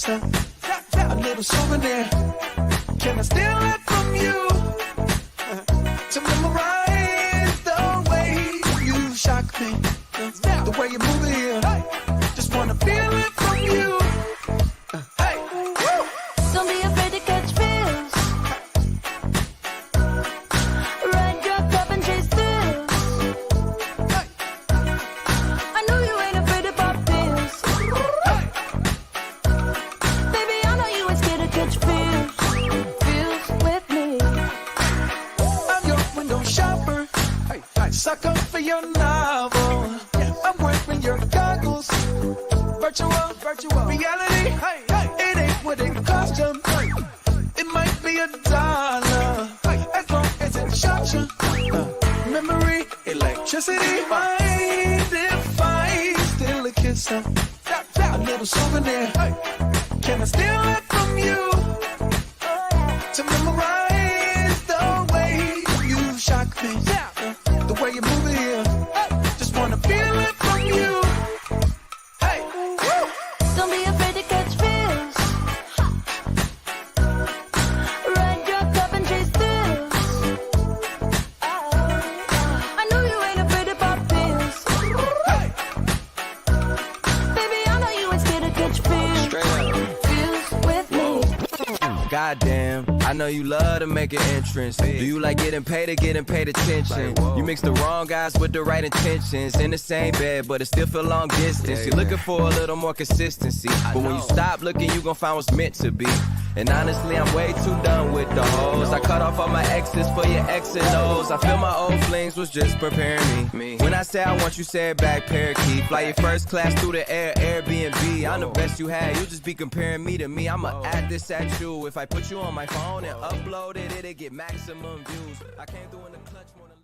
kisser, a little souvenir. Can I steal it from you to memorize the way you shock me, the way you move it here? Just wanna feel it from you. Hey, woo. Don't be afraid to catch feels. Ride your cup and chase thrills. Hey, I know you ain't afraid to pop pills. hey. Baby, I know you ain't scared to catch feels. Feels with me. I'm your window shopper. Hey, hey. Sucker for your novel. I'm wearing your goggles. Virtual reality. Hey, hey. It ain't what it cost you. Hey. It might be $1. Hey. As long as it shocks you. Memory, electricity. Mind if I steal a kiss? A little souvenir. Hey. Can I steal it from you to memorize the way you shock me? The way you move it here. Just wanna feel it from you. Hey, woo. Don't be afraid to catch feels. Ride your cup and chase thrills. I know you ain't afraid to pop pills. Hey, Baby, I know you ain't scared to catch feels. Straight up. Feels with me. Goddamn, I know you love to make an entrance. Do you like getting paid or getting paid attention? You mix the wrong guys with the right intentions. In the same bed, but it still feel long distance. You're looking for a little more consistency. But when you stop looking, you gon' find what's meant to be. And honestly, I'm way too done with the hoes. I cut off all my exes for your X and O's. I feel my old flings was just preparing me. When I say I want you, say it back, parakeet. Fly your first class through the air, Airbnb. I'm the best you had, you just be comparing me to me. I'ma add this at you. If I put you on my phone and upload it, it'll get maximum views. I came through in the clutch more than...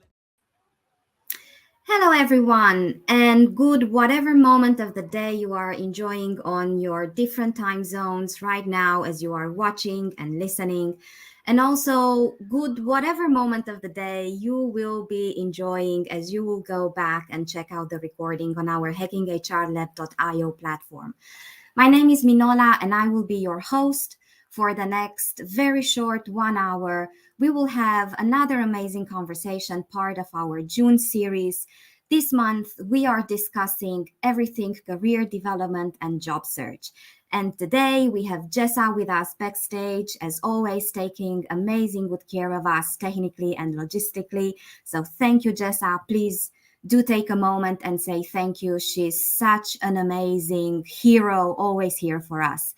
Hello, everyone, and good whatever moment of the day you are enjoying on your different time zones right now as you are watching and listening. And also good whatever moment of the day you will be enjoying as you will go back and check out the recording on our hackinghrlab.io platform. My name is Minola and I will be your host. For the next very short 1 hour, we will have another amazing conversation, part of our June series. This month, we are discussing everything career development and job search. And today we have Jessa with us backstage, as always, taking amazing good care of us technically and logistically. So thank you, Jessa. Please do take a moment and say thank you. She's such an amazing hero, always here for us.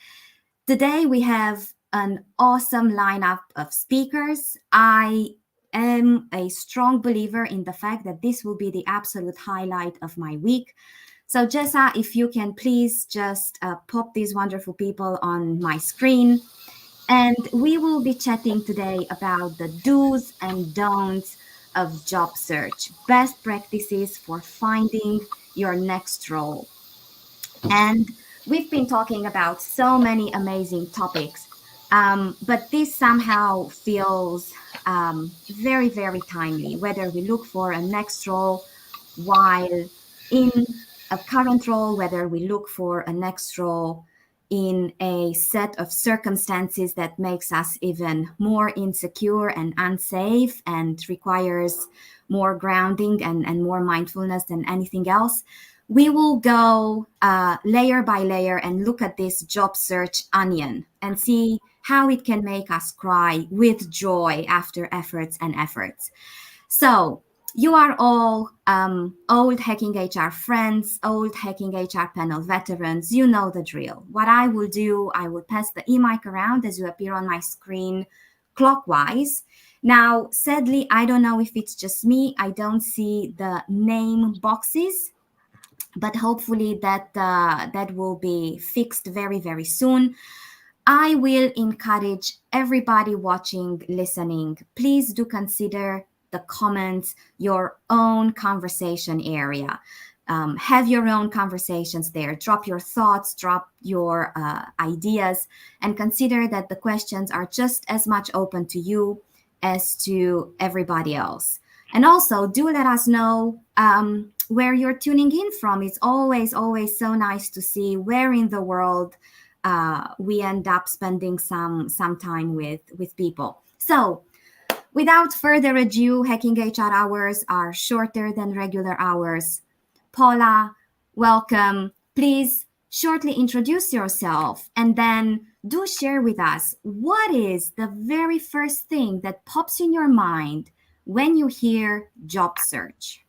Today we have an awesome lineup of speakers. I am a strong believer in the fact that this will be the absolute highlight of my week. So Jessa, if you can please just pop these wonderful people on my screen. And we will be chatting today about the do's and don'ts of job search, best practices for finding your next role. And we've been talking about so many amazing topics, but this somehow feels very, very timely, whether we look for a next role while in a current role, whether we look for a next role in a set of circumstances that makes us even more insecure and unsafe and requires more grounding and more mindfulness than anything else. We will go layer by layer and look at this job search onion and see how it can make us cry with joy after efforts and efforts. So you are all old Hacking HR friends, old Hacking HR panel veterans. You know the drill. What I will do, I will pass the e-mic around as you appear on my screen clockwise. Now, sadly, I don't know if it's just me. I don't see the name boxes, but hopefully that will be fixed very, very soon. I will encourage everybody watching, listening, please do consider the comments your own conversation area. Have your own conversations there. Drop your thoughts, drop your ideas, and consider that the questions are just as much open to you as to everybody else. And also, do let us know where you're tuning in from. It's always, always so nice to see where in the world we end up spending some time with people. So without further ado, hacking HR hours are shorter than regular hours. Paula, welcome. Please shortly introduce yourself and then do share with us what is the very first thing that pops in your mind when you hear job search.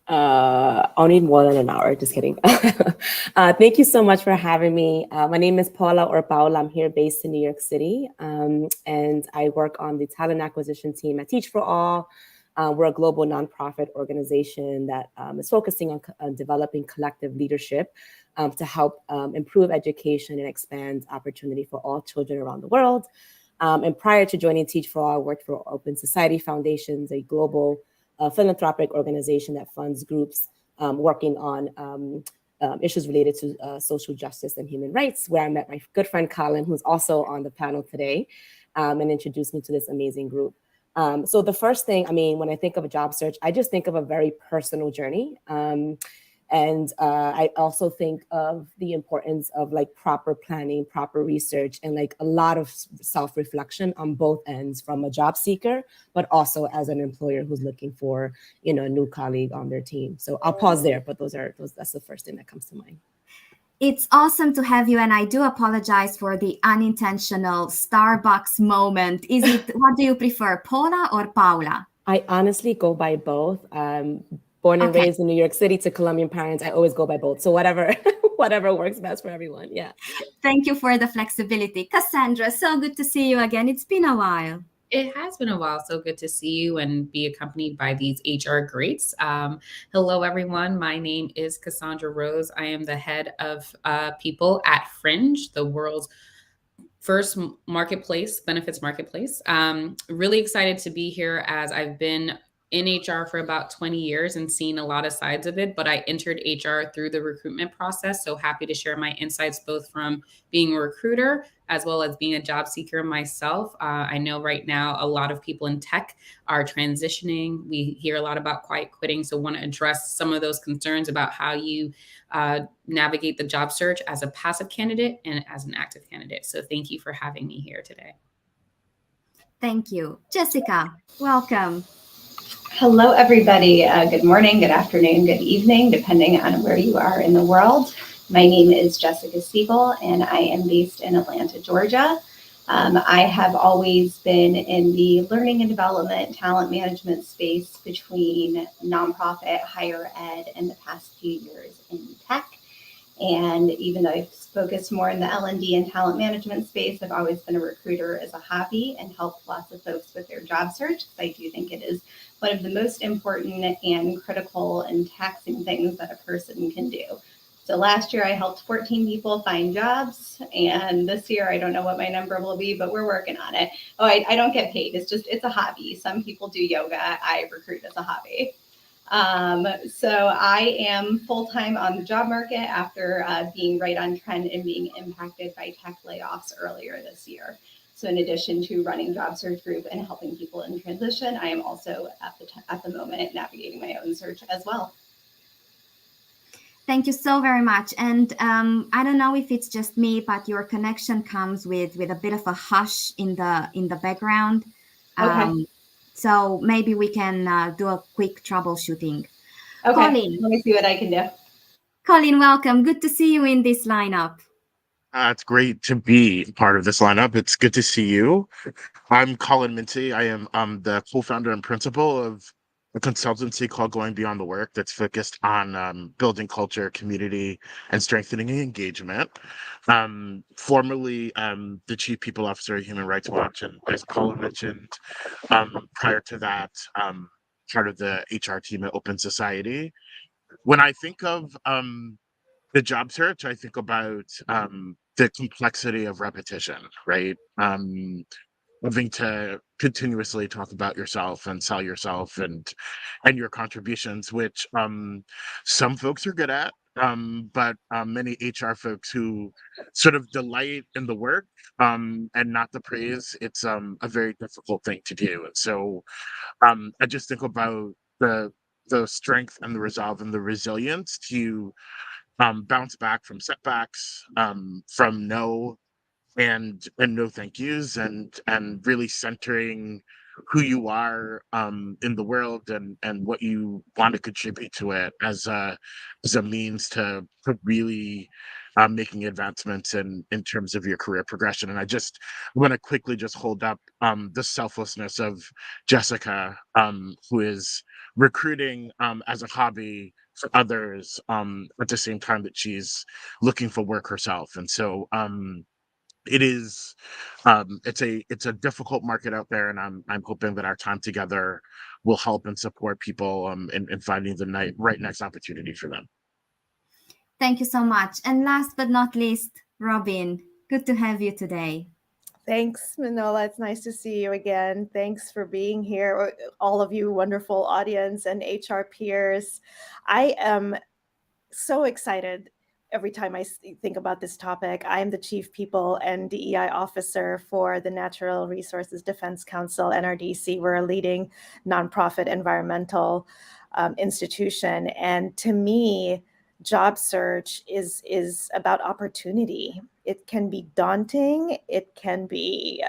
I'll need more than an hour. Just kidding. Thank you so much for having me. My name is Paula or Paula. I'm here based in New York City, and I work on the talent acquisition team at Teach for All. We're a global nonprofit organization that is focusing on developing collective leadership to help improve education and expand opportunity for all children around the world. And prior to joining Teach for All, I worked for Open Society Foundations, a global philanthropic organization that funds groups working on issues related to social justice and human rights, where I met my good friend Colin, who's also on the panel today, and introduced me to this amazing group. So the first thing, I mean, when I think of a job search, I just think of a very personal journey. And I also think of the importance of like proper planning, proper research, and like a lot of self-reflection on both ends, from a job seeker, but also as an employer who's looking for, a new colleague on their team. So I'll pause there, but that's the first thing that comes to mind. It's awesome to have you, and I do apologize for the unintentional Starbucks moment. What do you prefer, Paula or Paula? I honestly go by both. Born and raised in New York City to Colombian parents, I always go by both. So whatever works best for everyone. Yeah. Thank you for the flexibility. Cassandra, so good to see you again. It's been a while. It has been a while. So good to see you and be accompanied by these HR greats. Hello, everyone. My name is Cassandra Rose. I am the head of people at Fringe, the world's first marketplace, benefits marketplace. Really excited to be here, as I've been in HR for about 20 years and seen a lot of sides of it, but I entered HR through the recruitment process. So happy to share my insights, both from being a recruiter as well as being a job seeker myself. I know right now a lot of people in tech are transitioning. We hear a lot about quiet quitting. So want to address some of those concerns about how you navigate the job search as a passive candidate and as an active candidate. So thank you for having me here today. Thank you. Jessica, welcome. Hello, everybody. Good morning, good afternoon, good evening, depending on where you are in the world. My name is Jessica Siegel, and I am based in Atlanta, Georgia. I have always been in the learning and development, talent management space between nonprofit, higher ed, and the past few years in tech. And even though I've focused more in the L&D and talent management space, I've always been a recruiter as a hobby and helped lots of folks with their job search. I do think it is one of the most important and critical and taxing things that a person can do. So last year I helped 14 people find jobs, and this year I don't know what my number will be, but we're working on it. Oh, I don't get paid. It's a hobby. Some people do yoga. I recruit as a hobby. So I am full-time on the job market after being right on trend and being impacted by tech layoffs earlier this year. So in addition to running Job Search Group and helping people in transition, I am also at the moment navigating my own search as well. Thank you so very much. And I don't know if it's just me, but your connection comes with a bit of a hush in the background. Okay. So maybe we can do a quick troubleshooting. Okay. Colin. Let me see what I can do. Colin, welcome. Good to see you in this lineup. It's great to be part of this lineup. It's good to see you. I'm Colin Minty. I am the co-founder and principal of a consultancy called Going Beyond the Work that's focused on building culture, community, and strengthening engagement. Formerly the Chief People Officer at Human Rights Watch, and as Colin mentioned, prior to that, part of the HR team at Open Society. When I think of the job search, I think about the complexity of repetition, right? Having to continuously talk about yourself and sell yourself and your contributions, which some folks are good at, but many HR folks who sort of delight in the work and not the praise, it's a very difficult thing to do. And so I just think about the strength and the resolve and the resilience to bounce back from setbacks, from no and no thank yous, and really centering who you are in the world, and what you want to contribute to it as a means to really making advancements in terms of your career progression. And I want to quickly just hold up the selflessness of Jessica, who is recruiting as a hobby for others, at the same time that she's looking for work herself. And so it is it's a difficult market out there, and I'm hoping that our time together will help and support people in finding the right next opportunity for them. Thank you so much. And last but not least, Robin, good to have you today. Thanks, Manola. It's nice to see you again. Thanks for being here, all of you wonderful audience and HR peers. I am so excited every time I think about this topic. I am the Chief People and DEI Officer for the Natural Resources Defense Council, NRDC. We're a leading nonprofit environmental institution. And to me, job search is about opportunity. It can be daunting. It can be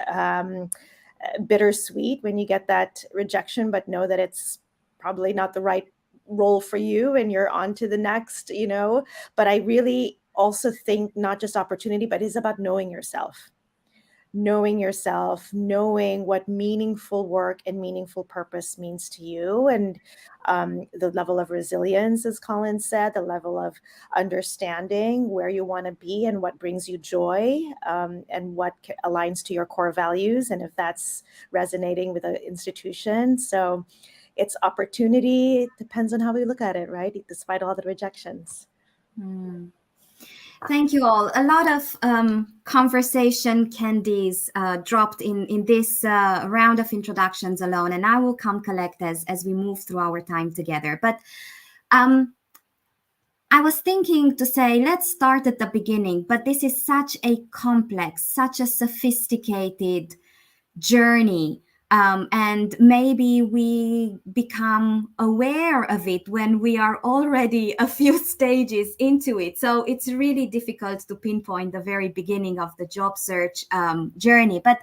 bittersweet when you get that rejection, but know that it's probably not the right role for you and you're on to the next, But I really also think not just opportunity, but it's about knowing yourself, knowing what meaningful work and meaningful purpose means to you, and the level of resilience, as Colin said, the level of understanding where you want to be and what brings you joy, and what aligns to your core values, and if that's resonating with the institution. So it's opportunity. It depends on how we look at it, right? Despite all the rejections. Thank you all. A lot of conversation candies dropped in this round of introductions alone, and I will come collect as we move through our time together. But I was thinking to say, let's start at the beginning, but this is such a complex, such a sophisticated journey. And maybe we become aware of it when we are already a few stages into it. So it's really difficult to pinpoint the very beginning of the job search journey. But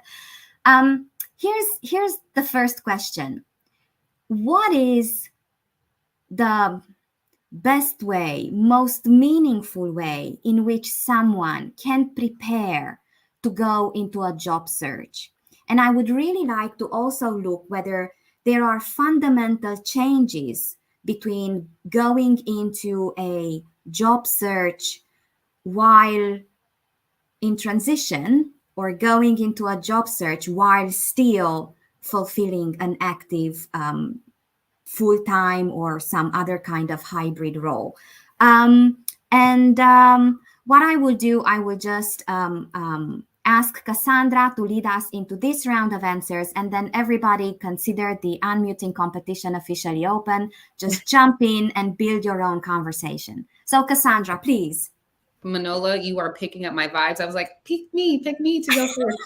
here's the first question. What is the best way, most meaningful way in which someone can prepare to go into a job search? And I would really like to also look whether there are fundamental changes between going into a job search while in transition or going into a job search while still fulfilling an active full-time or some other kind of hybrid role. What I will do, I will just ask Cassandra to lead us into this round of answers, and then everybody consider the unmuting competition officially open. Just jump in and build your own conversation. So Cassandra, please. Manola, you are picking up my vibes. I was like, pick me to go first.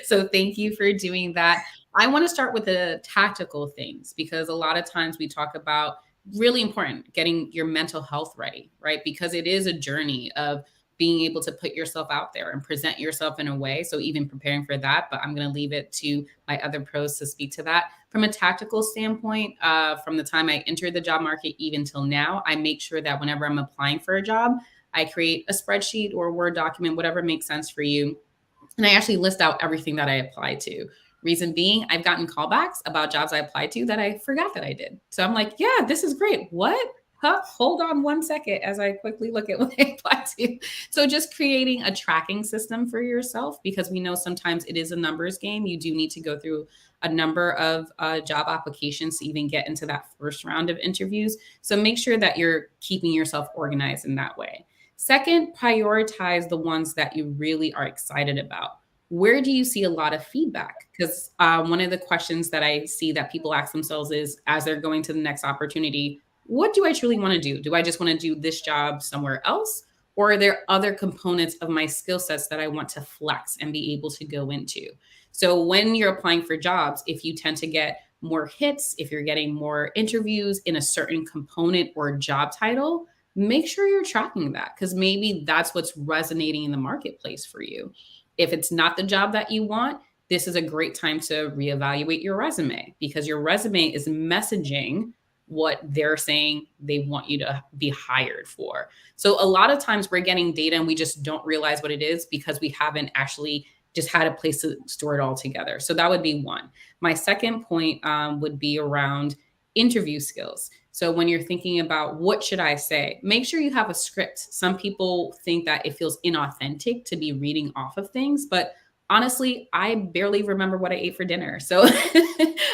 So thank you for doing that. I want to start with the tactical things, because a lot of times we talk about really important, getting your mental health ready, right? Because it is a journey of being able to put yourself out there and present yourself in a way. So even preparing for that, but I'm going to leave it to my other pros to speak to that. From a tactical standpoint, from the time I entered the job market, even till now, I make sure that whenever I'm applying for a job, I create a spreadsheet or a Word document, whatever makes sense for you. And I actually list out everything that I apply to. Reason being, I've gotten callbacks about jobs I applied to that I forgot that I did. So I'm like, yeah, this is great. What? Hold on one second as I quickly look at what I applied to. So just creating a tracking system for yourself, because we know sometimes it is a numbers game. You do need to go through a number of job applications to even get into that first round of interviews. So make sure that you're keeping yourself organized in that way. Second, prioritize the ones that you really are excited about. Where do you see a lot of feedback? Because one of the questions that I see that people ask themselves is, as they're going to the next opportunity, what do I truly want to do? Do I just want to do this job somewhere else? Or are there other components of my skill sets that I want to flex and be able to go into? So when you're applying for jobs, if you tend to get more hits, if you're getting more interviews in a certain component or job title, make sure you're tracking that, because maybe that's what's resonating in the marketplace for you. If it's not the job that you want, this is a great time to reevaluate your resume, because your resume is messaging what they're saying they want you to be hired for. So a lot of times we're getting data and we just don't realize what it is because we haven't actually just had a place to store it all together. So that would be one. My second point would be around interview skills. So when you're thinking about what should I say, make sure you have a script. Some people think that it feels inauthentic to be reading off of things, but honestly, I barely remember what I ate for dinner. So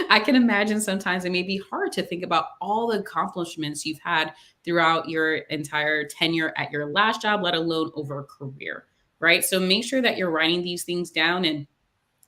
I can imagine sometimes it may be hard to think about all the accomplishments you've had throughout your entire tenure at your last job, let alone over a career, right? So make sure that you're writing these things down, and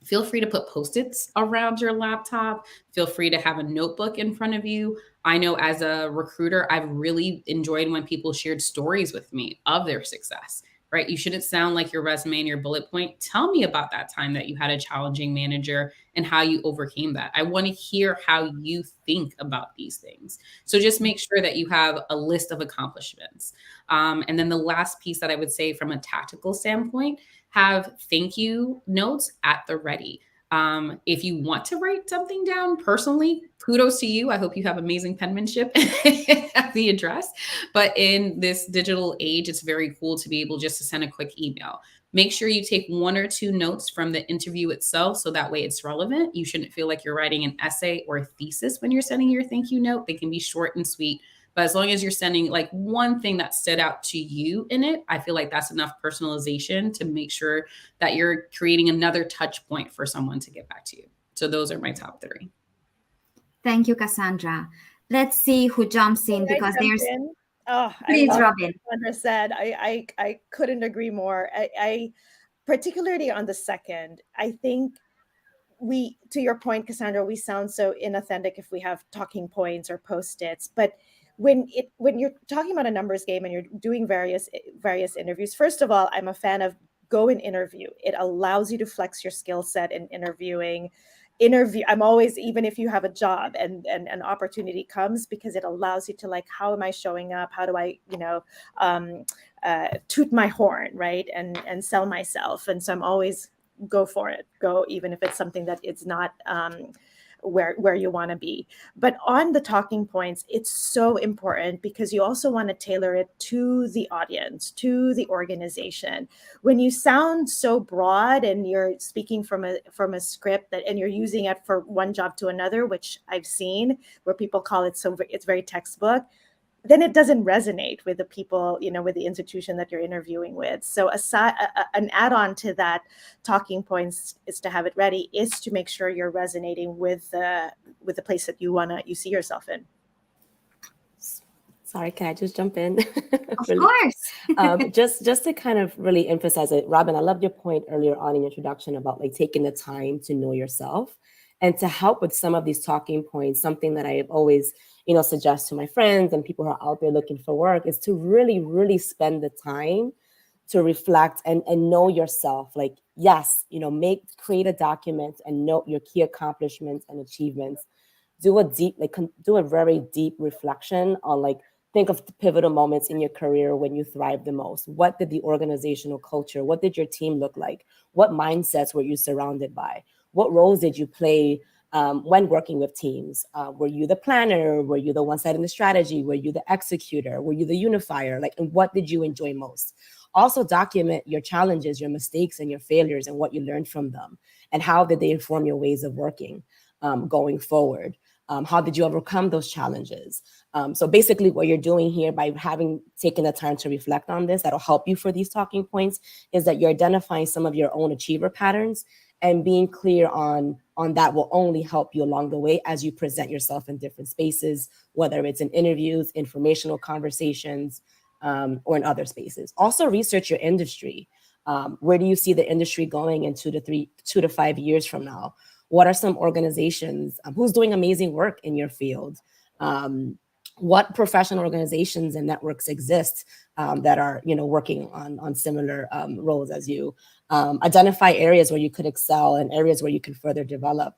feel free to put Post-its around your laptop. Feel free to have a notebook in front of you. I know as a recruiter, I've really enjoyed when people shared stories with me of their success, right? You shouldn't sound like your resume and your bullet point. Tell me about that time that you had a challenging manager and how you overcame that. I want to hear how you think about these things. So just make sure that you have a list of accomplishments. And then the last piece that I would say from a tactical standpoint, have thank you notes at the ready. If you want to write something down personally, kudos to you. I hope you have amazing penmanship at the address. But in this digital age, it's very cool to be able just to send a quick email. Make sure you take 1 or 2 notes from the interview itself, so that way it's relevant. You shouldn't feel like you're writing an essay or a thesis when you're sending your thank you note. They can be short and sweet. But as long as you're sending like one thing that stood out to you in it, I feel like that's enough personalization to make sure that you're creating another touch point for someone to get back to you. So those are my top 3. Thank you, Cassandra. Let's see who jumps in, because there's. Oh, Please, I love Robin. what Cassandra said. I couldn't agree more. I particularly on the second, I think we, to your point, Cassandra, we sound so inauthentic if we have talking points or Post-its, but when you're talking about a numbers game and you're doing various interviews, first of all, I'm a fan of go and interview. It allows you to flex your skill set in interview. I'm always, even if you have a job and an opportunity comes, because it allows you to like, how am I showing up? How do I, toot my horn, right? And sell myself. And so I'm always go for it. Go, even if it's something that it's not where you want to be. But on the talking points, it's so important because you also want to tailor it to the audience, to the organization. When you sound so broad and you're speaking from a script that, and you're using it for one job to another, which I've seen where people call it, so it's very textbook, then it doesn't resonate with the people, with the institution that you're interviewing with. So an add-on to that talking points is to have it ready, is to make sure you're resonating with the place that you see yourself in. Sorry, can I just jump in? Of course. Just to kind of really emphasize it, Robin, I loved your point earlier on in your introduction about like taking the time to know yourself. And to help with some of these talking points, something that I have always, suggest to my friends and people who are out there looking for work is to really, really spend the time to reflect and know yourself. Like, yes, create a document and note your key accomplishments and achievements. Do a very deep reflection on think of the pivotal moments in your career when you thrived the most. What did the organizational culture, what did your team look like? What mindsets were you surrounded by? What roles did you play when working with teams? Were you the planner? Were you the one setting the strategy? Were you the executor? Were you the unifier? And what did you enjoy most? Also document your challenges, your mistakes, and your failures, and what you learned from them. And how did they inform your ways of working going forward? How did you overcome those challenges? So basically what you're doing here by having taken the time to reflect on this, that'll help you for these talking points, is that you're identifying some of your own achiever patterns, and being clear on that will only help you along the way as you present yourself in different spaces, whether it's in interviews, informational conversations, or in other spaces. Also research your industry. Where do you see the industry going in 2 to 5 years from now? What are some organizations? Who's doing amazing work in your field? What professional organizations and networks exist that are, working on similar roles as you? Identify areas where you could excel and areas where you can further develop.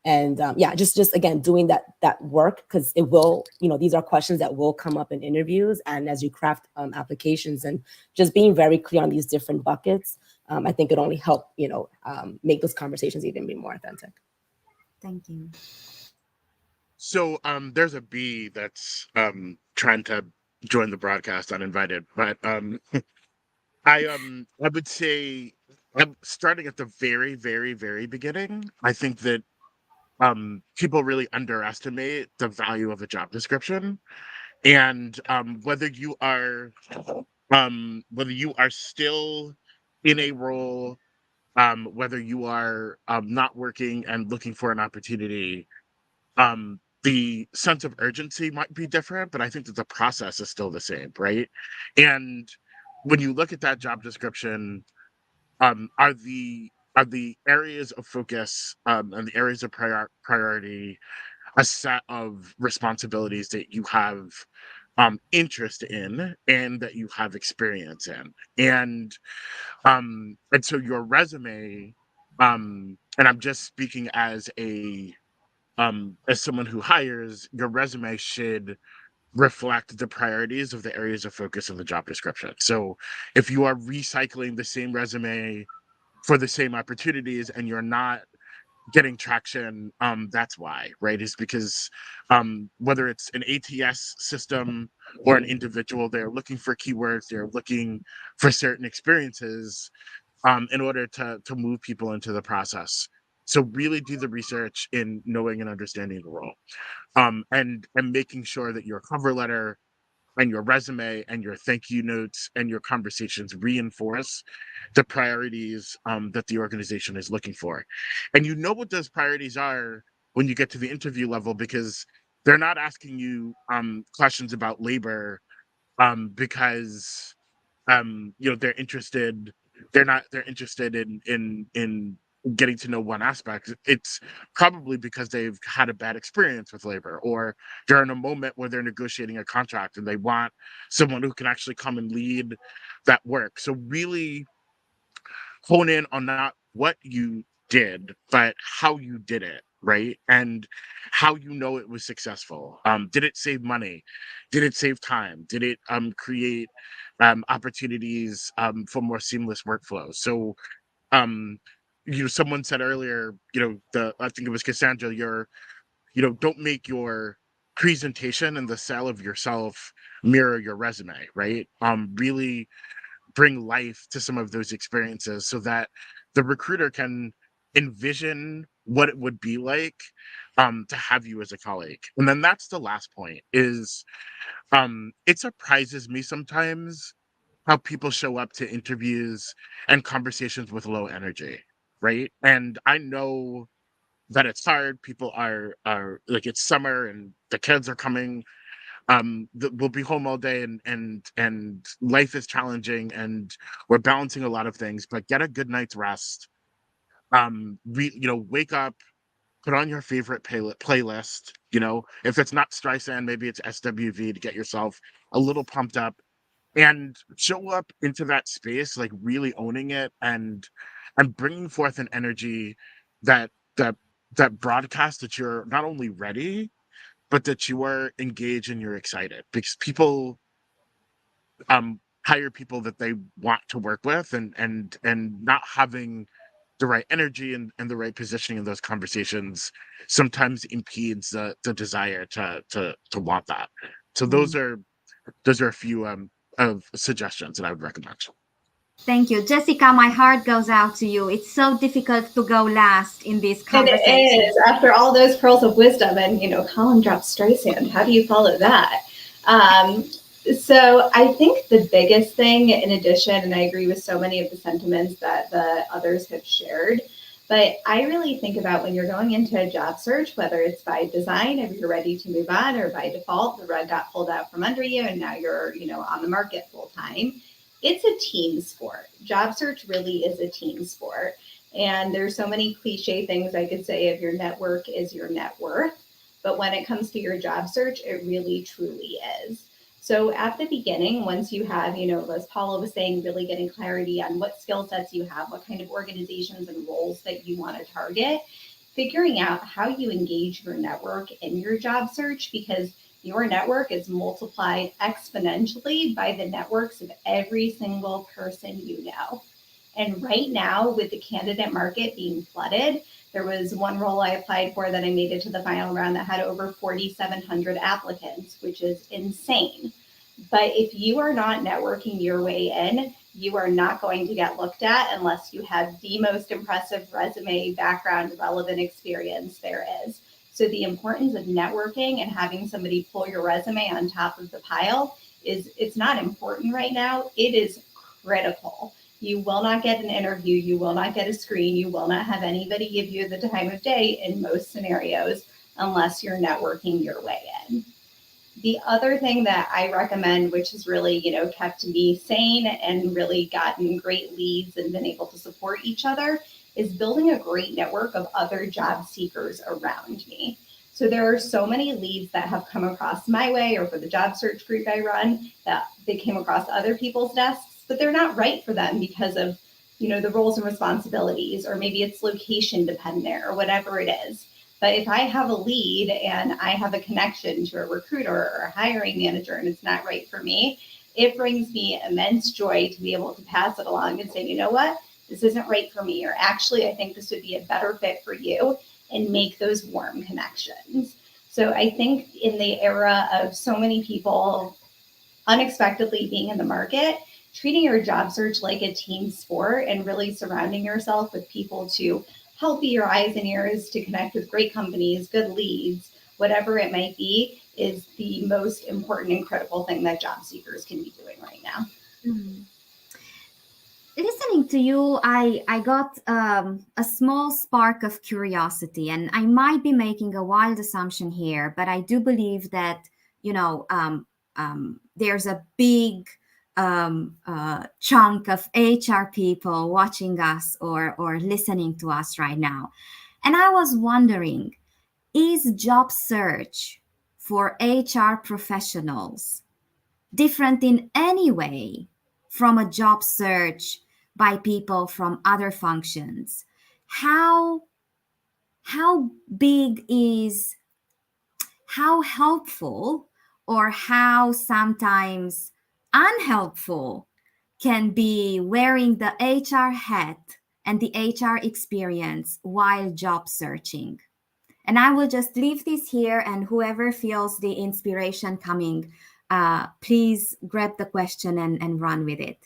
And yeah, just again, doing that work, because it will, these are questions that will come up in interviews. And as you craft applications, and just being very clear on these different buckets, I think it only help, make those conversations even be more authentic. Thank you. So there's a bee that's trying to join the broadcast uninvited, but I would say, I'm starting at the very, very, very beginning. I think that people really underestimate the value of a job description, and whether you are still in a role, whether you are not working and looking for an opportunity, the sense of urgency might be different, but I think that the process is still the same, right? And when you look at that job description, are the areas of focus and the areas of priority a set of responsibilities that you have interest in and that you have experience in, and so your resume, and I'm just speaking as someone who hires, your resume should reflect the priorities of the areas of focus of the job description. So if you are recycling the same resume for the same opportunities and you're not getting traction, that's why, right? Is because whether it's an ATS system or an individual, they're looking for keywords, they're looking for certain experiences in order to move people into the process. So really do the research in knowing and understanding the role, and making sure that your cover letter and your resume and your thank you notes and your conversations reinforce the priorities that the organization is looking for. And you know what those priorities are when you get to the interview level, because they're not asking you questions about labor because they're interested in getting to know one aspect. It's probably because they've had a bad experience with labor, or they're in a moment where they're negotiating a contract and they want someone who can actually come and lead that work. So really hone in on not what you did, but how you did it, right? And how it was successful. Did it save money? Did it save time? Did it create opportunities for more seamless workflows? So someone said earlier, I think it was Cassandra, don't make your presentation and the sale of yourself mirror your resume, right? Really bring life to some of those experiences so that the recruiter can envision what it would be like to have you as a colleague. And then that's the last point is it surprises me sometimes how people show up to interviews and conversations with low energy, right? And I know that it's hard. People are like, it's summer and the kids are coming. We'll be home all day, and life is challenging, and we're balancing a lot of things. But get a good night's rest. Wake up, put on your favorite playlist. If it's not Streisand, maybe it's SWV to get yourself a little pumped up, and show up into that space like really owning it and bringing forth an energy that that that broadcasts that you're not only ready, but that you are engaged and you're excited, because people hire people that they want to work with, and not having the right energy and the right positioning in those conversations sometimes impedes the desire to want that. So those are a few of suggestions that I would recommend. Thank you. Jessica, my heart goes out to you. It's so difficult to go last in this It conversation. is, after all those pearls of wisdom, and Colin drops Streisand. How do you follow that? So I think the biggest thing, in addition, and I agree with so many of the sentiments that the others have shared, but I really think about when you're going into a job search, whether it's by design, if you're ready to move on, or by default, the rug got pulled out from under you and now you're, on the market full time. It's a team sport. Job search really is a team sport. And there's so many cliche things I could say of your network is your net worth. But when it comes to your job search, it really truly is. So at the beginning, once you have, as Paula was saying, really getting clarity on what skill sets you have, what kind of organizations and roles that you want to target, figuring out how you engage your network in your job search, because your network is multiplied exponentially by the networks of every single person you know. And right now, with the candidate market being flooded, there was one role I applied for that I made it to the final round that had over 4,700 applicants, which is insane. But if you are not networking your way in, you are not going to get looked at unless you have the most impressive resume, background, relevant experience there is. So the importance of networking and having somebody pull your resume on top of the pile it's not important right now. It is critical. You will not get an interview. You will not get a screen. You will not have anybody give you the time of day in most scenarios unless you're networking your way in. The other thing that I recommend, which has really, kept me sane and really gotten great leads and been able to support each other, is building a great network of other job seekers around me. So there are so many leads that have come across my way, or for the job search group I run, that they came across other people's desks, but they're not right for them because of, the roles and responsibilities, or maybe it's location dependent or whatever it is. But if I have a lead and I have a connection to a recruiter or a hiring manager and it's not right for me, it brings me immense joy to be able to pass it along and say, you know what, this isn't right for me, or actually, I think this would be a better fit for you, and make those warm connections. So I think in the era of so many people unexpectedly being in the market, treating your job search like a team sport and really surrounding yourself with people to help be your eyes and ears, to connect with great companies, good leads, whatever it might be, is the most important and critical thing that job seekers can be doing right now. Mm. Listening to you, I got a small spark of curiosity, and I might be making a wild assumption here, but I do believe that, there's a big chunk of HR people watching us or listening to us right now. And I was wondering, is job search for HR professionals different in any way from a job search by people from other functions? How big is, how helpful or how sometimes unhelpful can be wearing the HR hat and the HR experience while job searching? And I will just leave this here, and whoever feels the inspiration coming, please grab the question and run with it.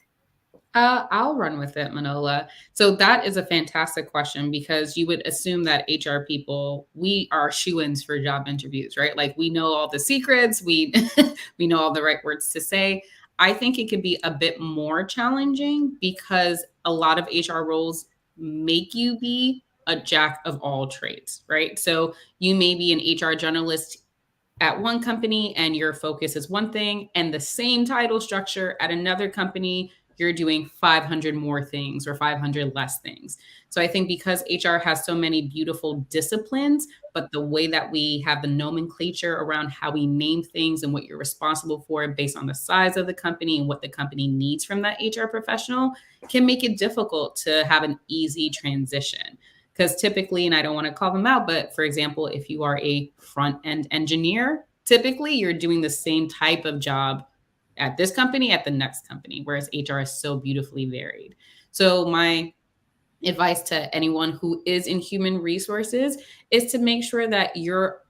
I'll run with it, Manola. So that is a fantastic question, because you would assume that HR people, we are shoo-ins for job interviews, right? Like, we know all the secrets, we we know all the right words to say. I think it could be a bit more challenging because a lot of HR roles make you be a jack of all trades, right? So you may be an HR generalist at one company and your focus is one thing, and the same title structure at another company, you're doing 500 more things or 500 less things. So I think because HR has so many beautiful disciplines, but the way that we have the nomenclature around how we name things and what you're responsible for based on the size of the company and what the company needs from that HR professional can make it difficult to have an easy transition. Because typically, and I don't want to call them out, but for example, if you are a front-end engineer, typically you're doing the same type of job at this company, at the next company, whereas HR is so beautifully varied. So my advice to anyone who is in human resources is to make sure that your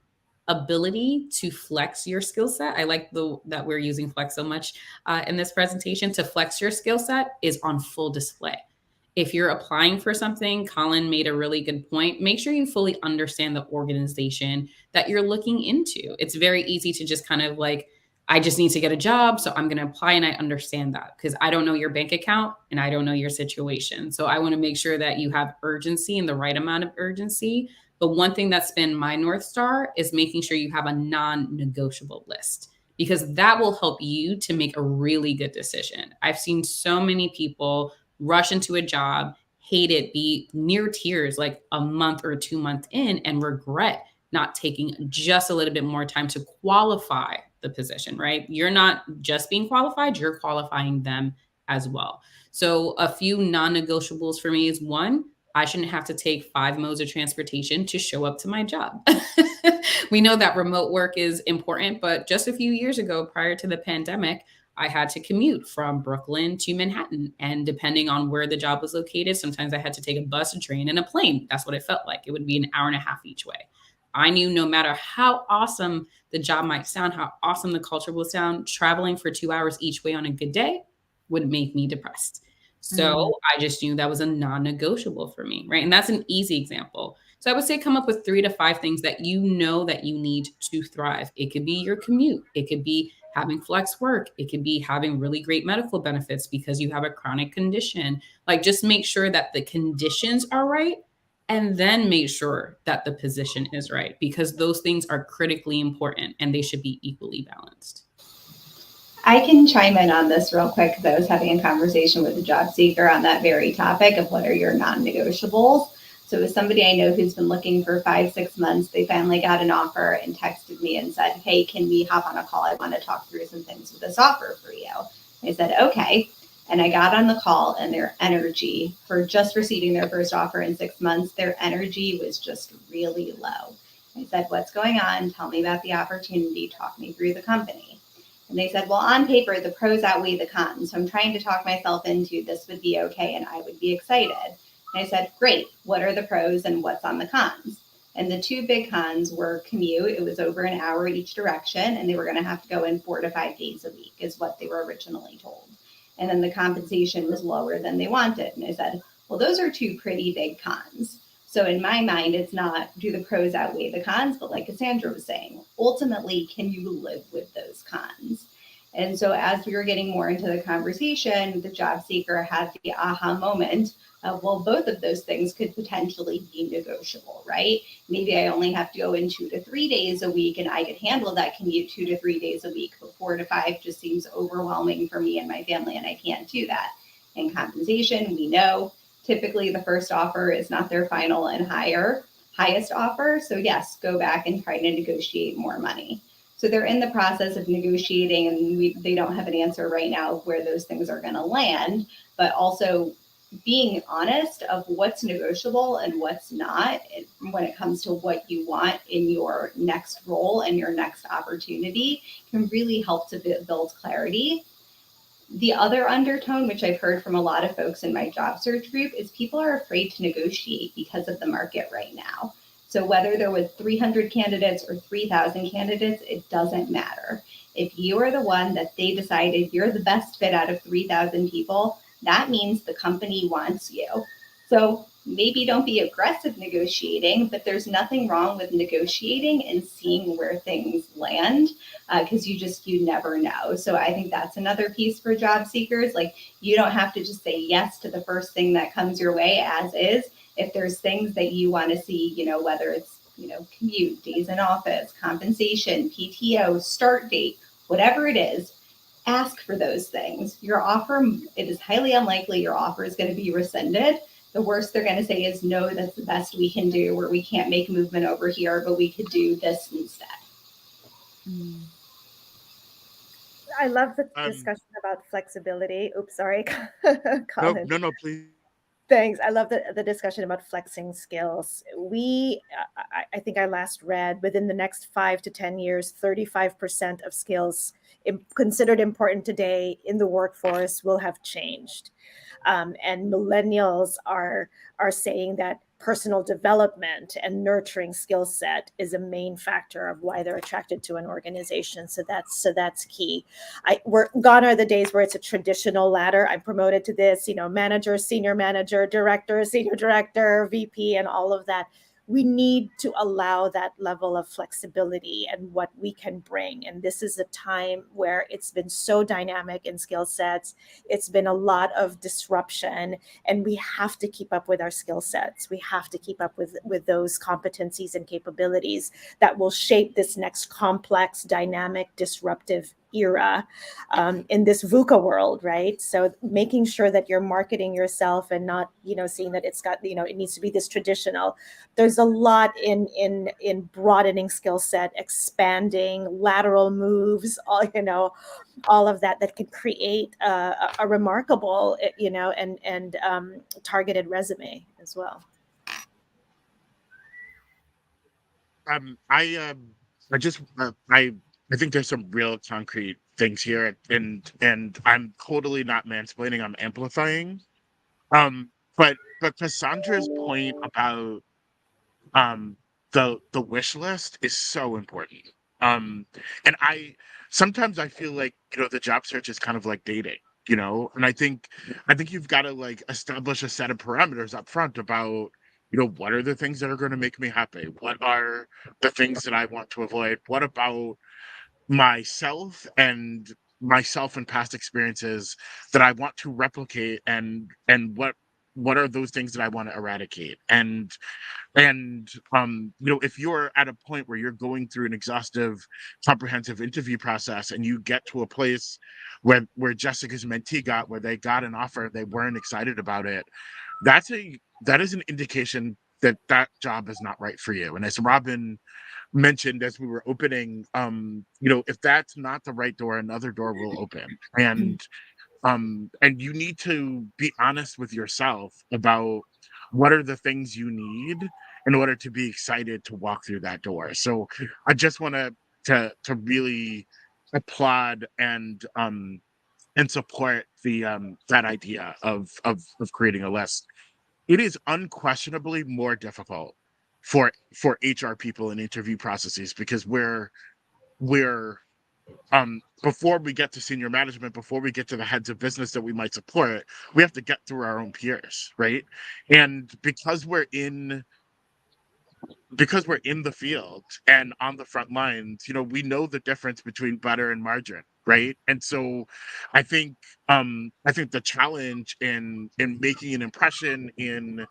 ability to flex your skill set, I like that we're using flex so much in this presentation, to flex your skill set is on full display. If you're applying for something, Colin made a really good point. Make sure you fully understand the organization that you're looking into. It's very easy to just kind of like, I just need to get a job, so I'm going to apply, and I understand that because I don't know your bank account and I don't know your situation. So I want to make sure that you have urgency and the right amount of urgency. But one thing that's been my North Star is making sure you have a non-negotiable list, because that will help you to make a really good decision. I've seen so many people rush into a job, hate it, be near tears like a month or 2 months in, and regret not taking just a little bit more time to qualify the position, right? You're not just being qualified, you're qualifying them as well. So a few non-negotiables for me is one, I shouldn't have to take 5 modes of transportation to show up to my job. We know that remote work is important, but just a few years ago, prior to the pandemic, I had to commute from Brooklyn to Manhattan. And depending on where the job was located, sometimes I had to take a bus, a train, and a plane. That's what it felt like. It would be an hour and a half each way. I knew no matter how awesome the job might sound, how awesome the culture will sound, traveling for 2 hours each way on a good day would make me depressed. So I just knew that was a non-negotiable for me, right? And that's an easy example. So I would say come up with 3 to 5 things that you know that you need to thrive. It could be your commute. It could be having flex work. It could be having really great medical benefits because you have a chronic condition. Like just make sure that the conditions are right and then make sure that the position is right because those things are critically important and they should be equally balanced. I can chime in on this real quick because I was having a conversation with a job seeker on that very topic of what are your non-negotiables. So as somebody I know who's been looking for 5-6 months, they finally got an offer and texted me and said, hey, can we hop on a call? I want to talk through some things with this offer for you. I said, okay. And I got on the call and their energy for just receiving their first offer in 6 months, their energy was just really low. I said, what's going on? Tell me about the opportunity. Talk me through the company. And they said, well, on paper, the pros outweigh the cons. So I'm trying to talk myself into this would be okay and I would be excited. And I said, great, what are the pros and what's on the cons? And the 2 big cons were commute. It was over an hour each direction, and they were going to have to go in 4 to 5 days a week is what they were originally told. And then the compensation was lower than they wanted. And I said, well, those are 2 pretty big cons. So in my mind, it's not do the pros outweigh the cons, but like Cassandra was saying, ultimately, can you live with those cons? And so as we were getting more into the conversation, the job seeker had the aha moment of, well, both of those things could potentially be negotiable, right? Maybe I only have to go in 2 to 3 days a week and I could handle that commute 2 to 3 days a week, but 4 to 5 just seems overwhelming for me and my family, and I can't do that. And compensation, we know typically the first offer is not their final and highest offer. So yes, go back and try to negotiate more money. So they're in the process of negotiating, and they don't have an answer right now of where those things are going to land, but also being honest of what's negotiable and what's not when it comes to what you want in your next role and your next opportunity can really help to build clarity. The other undertone, which I've heard from a lot of folks in my job search group, is people are afraid to negotiate because of the market right now. So whether there was 300 candidates or 3,000 candidates, it doesn't matter. If you are the one that they decided you're the best fit out of 3,000 people, that means the company wants you. So maybe don't be aggressive negotiating, but there's nothing wrong with negotiating and seeing where things land because you never know. So I think that's another piece for job seekers. Like you don't have to just say yes to the first thing that comes your way as is. If there's things that you want to see, whether it's, commute, days in office, compensation, PTO, start date, whatever it is, ask for those things. Your offer, it is highly unlikely your offer is going to be rescinded. The worst they're going to say is, no, that's the best we can do, or we can't make movement over here, but we could do this instead. I love the discussion about flexibility. Oops, sorry, Colin. No, please. Thanks. I love the discussion about flexing skills. I think I last read within the next 5 to 10 years, 35% of skills considered important today in the workforce will have changed. And millennials are saying that personal development and nurturing skill set is a main factor of why they're attracted to an organization. So that's key. Gone are the days where it's a traditional ladder. I'm promoted to this, manager, senior manager, director, senior director, VP, and all of that. We need to allow that level of flexibility and what we can bring. And this is a time where it's been so dynamic in skill sets. It's been a lot of disruption, and we have to keep up with our skill sets. We have to keep up with those competencies and capabilities that will shape this next complex, dynamic, disruptive era in this VUCA world, right? So making sure that you're marketing yourself and not, seeing that it's got, it needs to be this traditional. There's a lot in broadening skill set, expanding, lateral moves, all of that can create a remarkable, and targeted resume as well. I just I think there's some real concrete things here, and I'm totally not mansplaining. I'm amplifying. But Cassandra's point about the wish list is so important. And sometimes I feel like the job search is kind of like dating. And I think you've got to like establish a set of parameters up front about what are the things that are going to make me happy, what are the things that I want to avoid, what about myself and past experiences that I want to replicate, and what are those things that I want to eradicate. And if you're at a point where you're going through an exhaustive, comprehensive interview process and you get to a place where Jessica's mentee got, where they got an offer, they weren't excited about it, that is an indication that job is not right for you. And as Robin mentioned as we were opening, if that's not the right door, another door will open. And you need to be honest with yourself about what are the things you need in order to be excited to walk through that door. So I just want to really applaud and support the that idea of creating a list. It is unquestionably more difficult for HR people in interview processes, because we're before we get to senior management, before we get to the heads of business that we might support, we have to get through our own peers, right? And because we're in the field and on the front lines, we know the difference between butter and margarine, right? And so I think the challenge in making an impression, in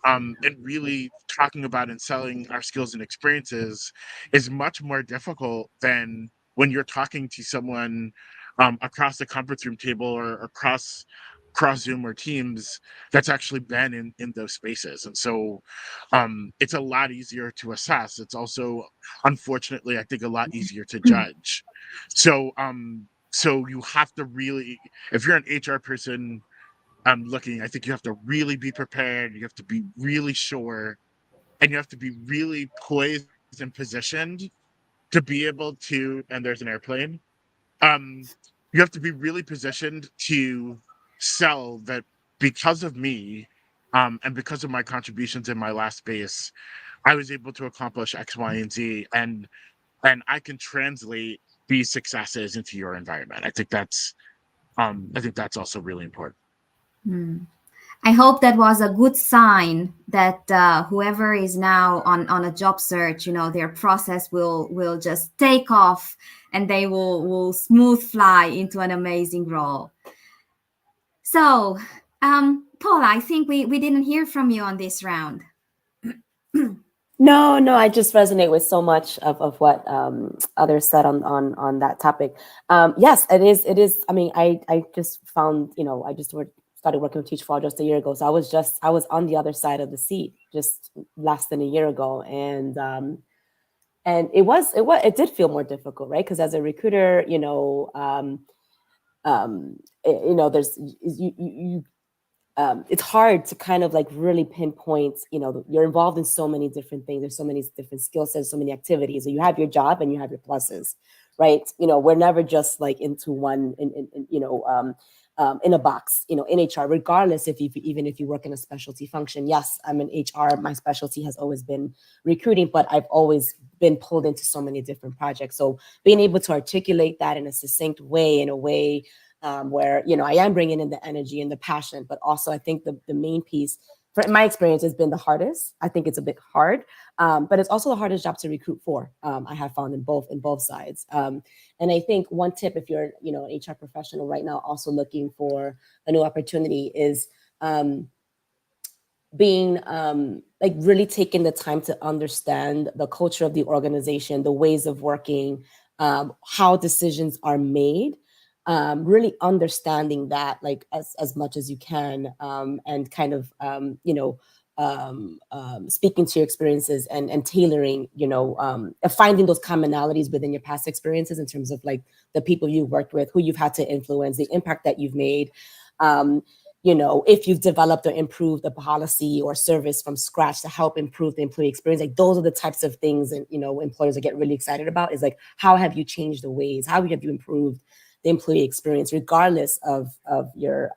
and really talking about and selling our skills and experiences is much more difficult than when you're talking to someone across the conference room table or across Zoom or Teams that's actually been in those spaces. And so it's a lot easier to assess. It's also, unfortunately, I think, a lot easier to judge. So you have to really, if you're an HR person looking, I think you have to really be prepared. You have to be really sure, and you have to be really poised and positioned to be able to, and there's an airplane. You have to be really positioned to sell that because of me, and because of my contributions in my last space, I was able to accomplish X, Y, and Z, and I can translate these successes into your environment. I think that's also really important. I hope that was a good sign that whoever is now on a job search, their process will just take off and they will smooth fly into an amazing role. So, Paula, I think we didn't hear from you on this round. No, I just resonate with so much of what others said on that topic. Yes, it is. I mean, I just found, I just started working with Teach For All just a year ago. So I was on the other side of the seat just less than a year ago. And it did feel more difficult, right? Because as a recruiter, there's it's hard to kind of like really pinpoint, you're involved in so many different things. There's so many different skill sets, so many activities. So you have your job and you have your pluses, right? We're never just like into one, in a box, in HR, regardless even if you work in a specialty function. Yes, I'm in HR. My specialty has always been recruiting, but I've always been pulled into so many different projects. So being able to articulate that in a succinct way, in a way where, I am bringing in the energy and the passion, but also I think the main piece, in my experience, has been the hardest. I think it's a bit hard, but it's also the hardest job to recruit for. I have found in both sides. And I think one tip, if you're, an HR professional right now, also looking for a new opportunity, is being like really taking the time to understand the culture of the organization, the ways of working, how decisions are made, really understanding that like as much as you can, and kind of speaking to your experiences and tailoring, finding those commonalities within your past experiences in terms of like the people you worked with, who you've had to influence, the impact that you've made. If you've developed or improved a policy or service from scratch to help improve the employee experience, like those are the types of things that, employers will get really excited about, is like, how have you changed the ways? How have you improved the employee experience, regardless of your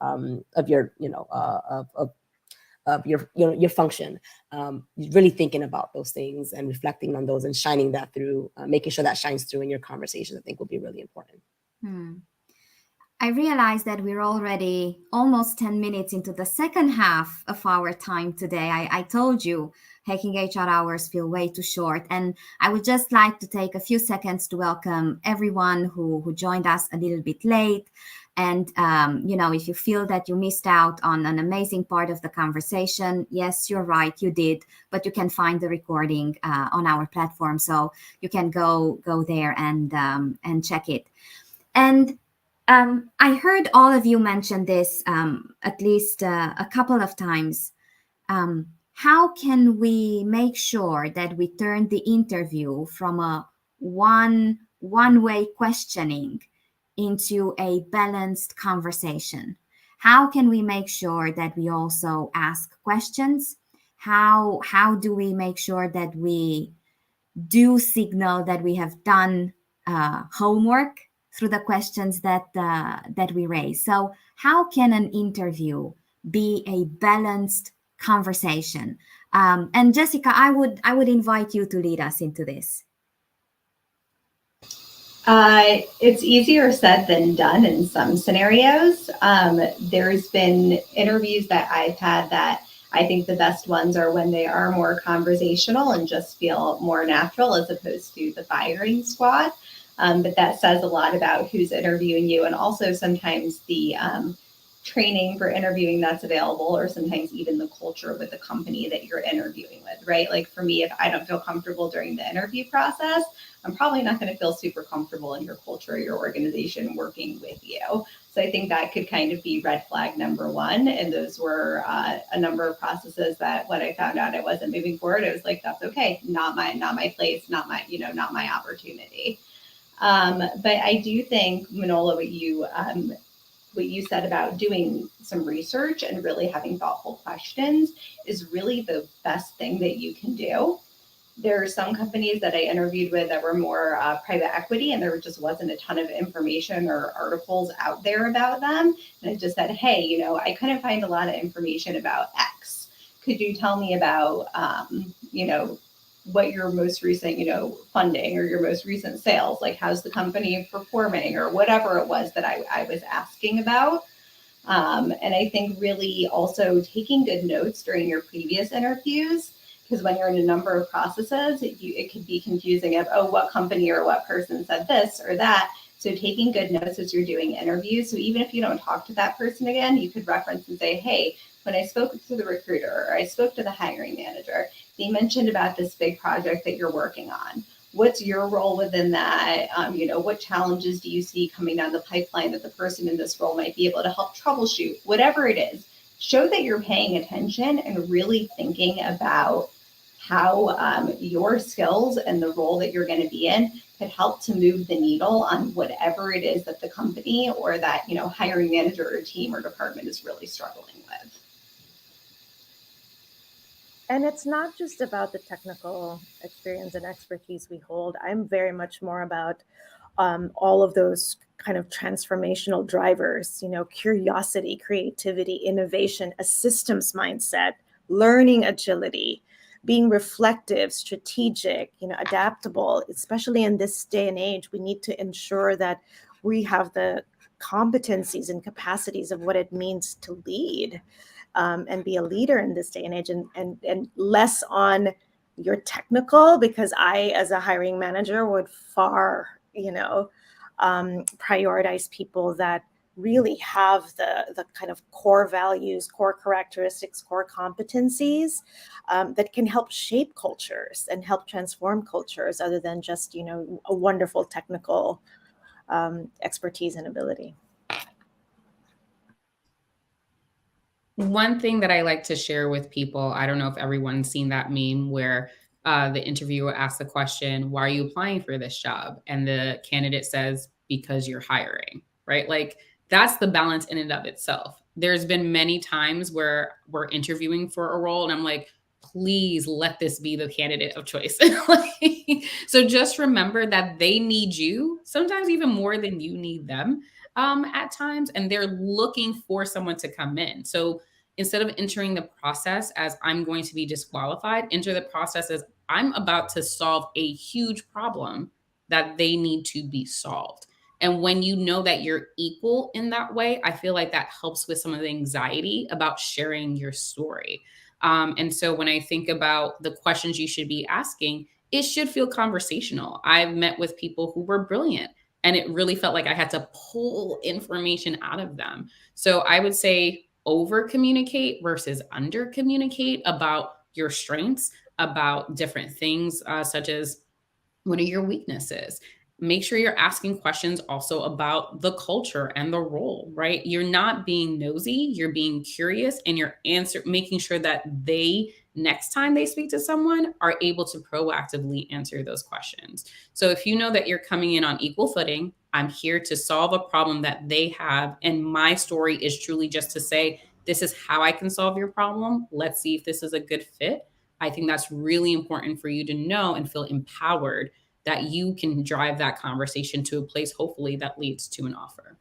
your function? Really thinking about those things and reflecting on those and shining that through, making sure that shines through in your conversations, I think will be really important. I realize that we're already almost 10 minutes into the second half of our time today. I told you Hacking HR Hours feel way too short. And I would just like to take a few seconds to welcome everyone who joined us a little bit late. And, if you feel that you missed out on an amazing part of the conversation, yes, you're right, you did. But you can find the recording on our platform. So you can go there and check it. And I heard all of you mention this at least a couple of times. How can we make sure that we turn the interview from a one-way questioning into a balanced conversation? How can we make sure that we also ask questions? How do we make sure that we do signal that we have done homework through the questions that we raise? So how can an interview be a balanced conversation? And Jessica, I would invite you to lead us into this. It's easier said than done in some scenarios. There's been interviews that I've had that I think the best ones are when they are more conversational and just feel more natural, as opposed to the firing squad. But that says a lot about who's interviewing you, and also sometimes the training for interviewing that's available, or sometimes even the culture with the company that you're interviewing with, right? Like for me, if I don't feel comfortable during the interview process, I'm probably not going to feel super comfortable in your culture or your organization working with you. So I think that could kind of be red flag number one. And those were a number of processes that when I found out I wasn't moving forward, I was like, that's okay. Not my place, not my opportunity. But I do think, Manola, what you said about doing some research and really having thoughtful questions is really the best thing that you can do. There are some companies that I interviewed with that were more private equity, and there just wasn't a ton of information or articles out there about them. And I just said, hey, I couldn't find a lot of information about X. Could you tell me about, what your most recent, funding or your most recent sales, like how's the company performing, or whatever it was that I was asking about. And I think really also taking good notes during your previous interviews, because when you're in a number of processes, it could be confusing of, what company or what person said this or that. So taking good notes as you're doing interviews. So even if you don't talk to that person again, you could reference and say, hey, when I spoke to the recruiter or I spoke to the hiring manager, they mentioned about this big project that you're working on. What's your role within that? What challenges do you see coming down the pipeline that the person in this role might be able to help troubleshoot? Whatever it is, show that you're paying attention and really thinking about how your skills and the role that you're going to be in could help to move the needle on whatever it is that the company or that hiring manager or team or department is really struggling with. And it's not just about the technical experience and expertise we hold. I'm very much more about all of those kind of transformational drivers, curiosity, creativity, innovation, a systems mindset, learning agility, being reflective, strategic, adaptable. Especially in this day and age, we need to ensure that we have the competencies and capacities of what it means to lead. And be a leader in this day and age, and less on your technical, because I, as a hiring manager, would far, prioritize people that really have the kind of core values, core characteristics, core competencies that can help shape cultures and help transform cultures, other than just, you know, a wonderful technical expertise and ability. One thing that I like to share with people, I don't know if everyone's seen that meme where the interviewer asks the question, "Why are you applying for this job?" And the candidate says, "Because you're hiring," right? Like that's the balance in and of itself. There's been many times where we're interviewing for a role and I'm like, please let this be the candidate of choice. Like, so just remember that they need you sometimes even more than you need them at times, and they're looking for someone to come in. So instead of entering the process as I'm going to be disqualified, enter the process as I'm about to solve a huge problem that they need to be solved. And when you know that you're equal in that way, I feel like that helps with some of the anxiety about sharing your story. And so when I think about the questions you should be asking, it should feel conversational. I've met with people who were brilliant and it really felt like I had to pull information out of them. So I would say over communicate versus under communicate about your strengths, about different things, such as what are your weaknesses? Make sure you're asking questions also about the culture and the role, right? You're not being nosy, you're being curious and you're making sure that they next time they speak to someone are able to proactively answer those questions. So if you know that you're coming in on equal footing, I'm here to solve a problem that they have and my story is truly just to say this is how I can solve your problem. Let's see if this is a good fit. I think that's really important for you to know and feel empowered that you can drive that conversation to a place, hopefully, that leads to an offer.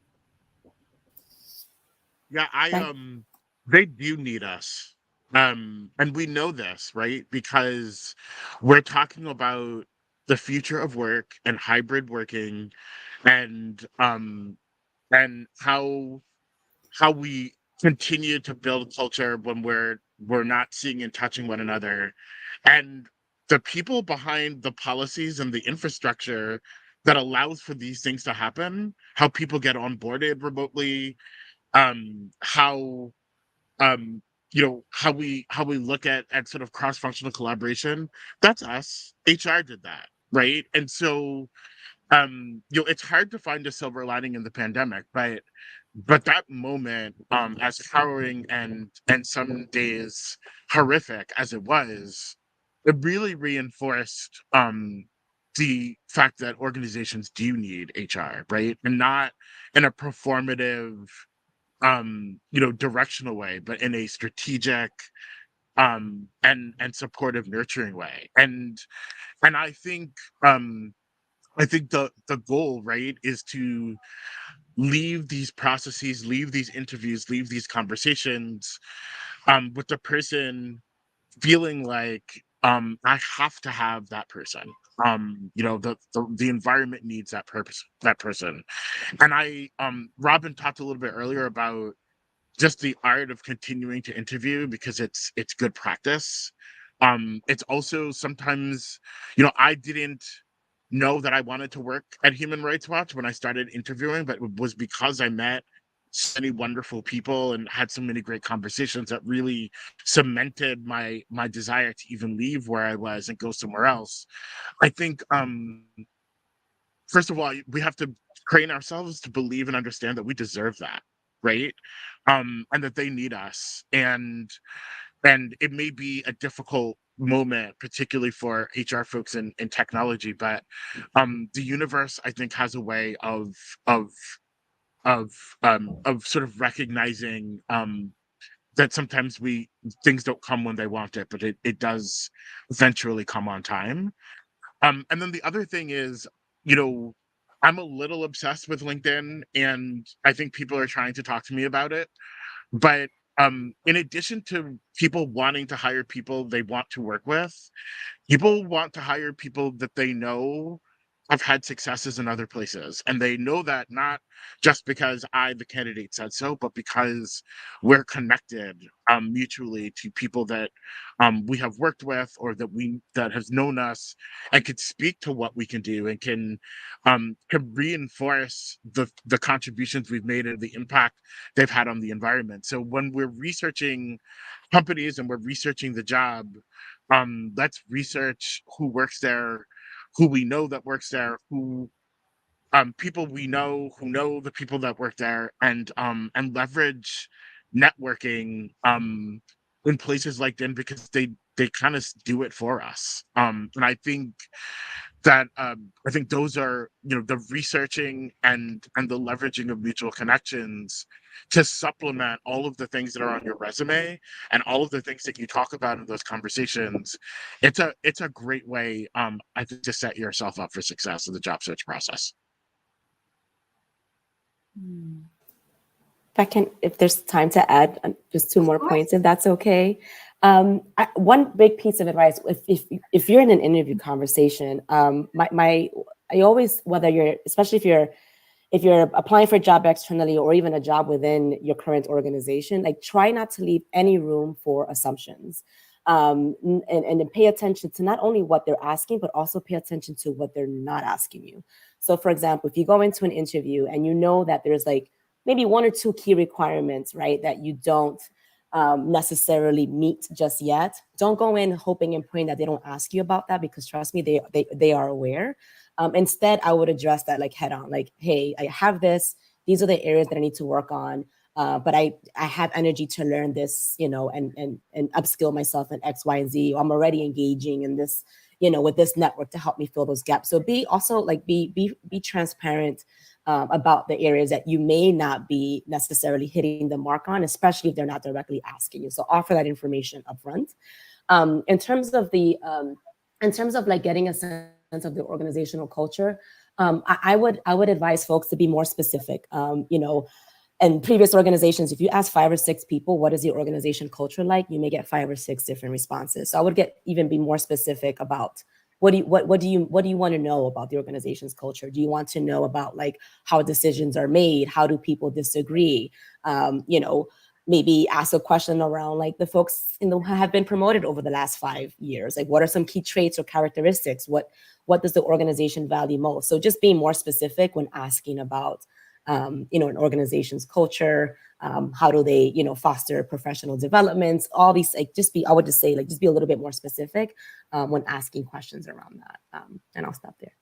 Yeah, Right. they do need us. And we know this, right? Because we're talking about the future of work and hybrid working and how we continue to build culture when we're not seeing and touching one another. And the people behind the policies and the infrastructure that allows for these things to happen, how people get onboarded remotely, how how we look at sort of cross-functional collaboration, that's us. HR did that, right? And so it's hard to find a silver lining in the pandemic, but that moment, as harrowing and some days horrific as it was, it really reinforced the fact that organizations do need HR, right? And not in a performative directional way, but in a strategic and supportive, nurturing way. And I think the goal, right, is to leave these processes, leave these interviews, leave these conversations with the person feeling like I have to have that person. The environment needs that person. And Robin talked a little bit earlier about just the art of continuing to interview because it's good practice. It's also sometimes, I didn't know that I wanted to work at Human Rights Watch when I started interviewing, but it was because I met so many wonderful people and had so many great conversations that really cemented my desire to even leave where I was and go somewhere else. I think first of all, we have to train ourselves to believe and understand that we deserve that, right? And that they need us. And it may be a difficult moment, particularly for HR folks in technology, but the universe, I think, has a way of of sort of recognizing that sometimes things don't come when they want it, but it does eventually come on time. And then the other thing is, you know, I'm a little obsessed with LinkedIn, and I think people are trying to talk to me about it. But in addition to people wanting to hire people they want to work with, people want to hire people that they know I've had successes in other places. And they know that not just because I, the candidate, said so, but because we're connected mutually to people that we have worked with, or that has known us and could speak to what we can do, and can reinforce the contributions we've made and the impact they've had on the environment. So when we're researching companies and we're researching the job, let's research who works there, who we know that works there, who people we know who know the people that work there, and leverage networking in places like LinkedIn, because they kind of do it for us. And I think those are, the researching and the leveraging of mutual connections to supplement all of the things that are on your resume and all of the things that you talk about in those conversations. It's a great way, I think, to set yourself up for success in the job search process. If there's time to add just two more points, if that's okay. One big piece of advice, if you're in an interview conversation, I always, especially if you're applying for a job externally or even a job within your current organization, like, try not to leave any room for assumptions, and pay attention to not only what they're asking, but also pay attention to what they're not asking you. So, for example, if you go into an interview and you know that there's like maybe one or two key requirements, right, that you don't necessarily meet just yet, don't go in hoping and praying that they don't ask you about that, because trust me, they are aware. Instead, I would address that like head on, like, hey, I have this, these are the areas that I need to work on, but I have energy to learn this, and upskill myself in X, Y, and Z. I'm already engaging in this, with this network to help me fill those gaps. So be transparent about the areas that you may not be necessarily hitting the mark on, especially if they're not directly asking you. So offer that information upfront. In terms of like getting a sense of the organizational culture, I would advise folks to be more specific. In previous organizations, if you ask 5 or 6 people, what is your organization culture like, you may get 5 or 6 different responses. So I would be more specific about what do you want to know about the organization's culture? Do you want to know about like how decisions are made? How do people disagree? Maybe ask a question around like the folks who have been promoted over the last 5 years. Like, what are some key traits or characteristics? What does the organization value most? So just being more specific when asking about an organization's culture. How do they, foster professional developments? All these, just be a little bit more specific when asking questions around that. And I'll stop there.